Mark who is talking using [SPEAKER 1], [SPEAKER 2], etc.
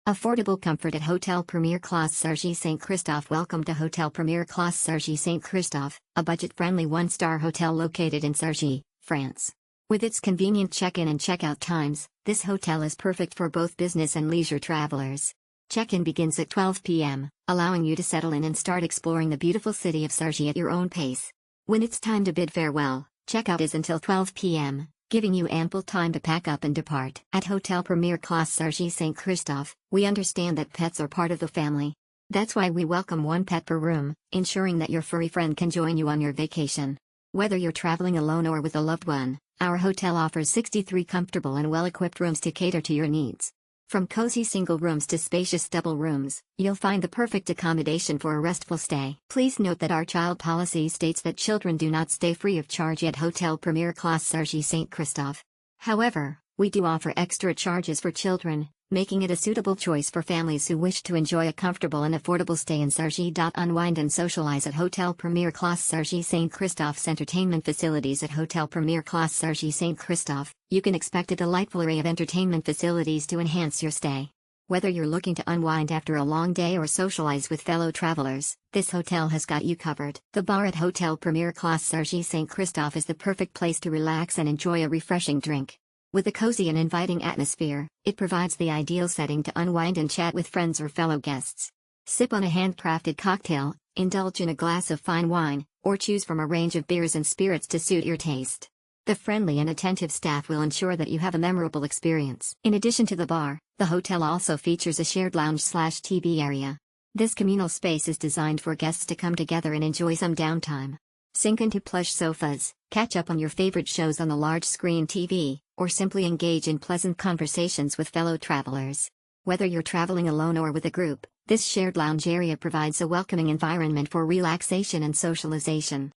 [SPEAKER 1] Affordable comfort at Hotel Premier Classe Cergy St. Christophe. Welcome to Hotel Premier Classe Cergy St. Christophe, a budget-friendly one-star hotel located in Cergy, France. With its convenient check-in and check-out times, this hotel is perfect for both business and leisure travelers. Check-in begins at 12 p.m., allowing you to settle in and start exploring the beautiful city of Cergy at your own pace. When it's time to bid farewell, check-out is until 12 p.m., giving you ample time to pack up and depart. At Hotel Premier Classe Cergy St. Christophe, we understand that pets are part of the family. That's why we welcome one pet per room, ensuring that your furry friend can join you on your vacation. Whether you're traveling alone or with a loved one, our hotel offers 63 comfortable and well-equipped rooms to cater to your needs. From cozy single rooms to spacious double rooms, you'll find the perfect accommodation for a restful stay. Please note that our child policy states that children do not stay free of charge at Hotel Premier Classe Cergy St. Christophe. However, we do offer extra charges for children, making it a suitable choice for families who wish to enjoy a comfortable and affordable stay in Cergy. Unwind and socialize at Hotel Premier Classe Cergy St. Christophe's entertainment facilities. At Hotel Premier Classe Cergy St. Christophe, you can expect a delightful array of entertainment facilities to enhance your stay. Whether you're looking to unwind after a long day or socialize with fellow travelers, this hotel has got you covered. The bar at Hotel Premier Classe Cergy St. Christophe is the perfect place to relax and enjoy a refreshing drink. With a cozy and inviting atmosphere, it provides the ideal setting to unwind and chat with friends or fellow guests. Sip on a handcrafted cocktail, indulge in a glass of fine wine, or choose from a range of beers and spirits to suit your taste. The friendly and attentive staff will ensure that you have a memorable experience. In addition to the bar, the hotel also features a shared lounge/TV area. This communal space is designed for guests to come together and enjoy some downtime. Sink into plush sofas, catch up on your favorite shows on the large screen TV, or simply engage in pleasant conversations with fellow travelers. Whether you're traveling alone or with a group, this shared lounge area provides a welcoming environment for relaxation and socialization.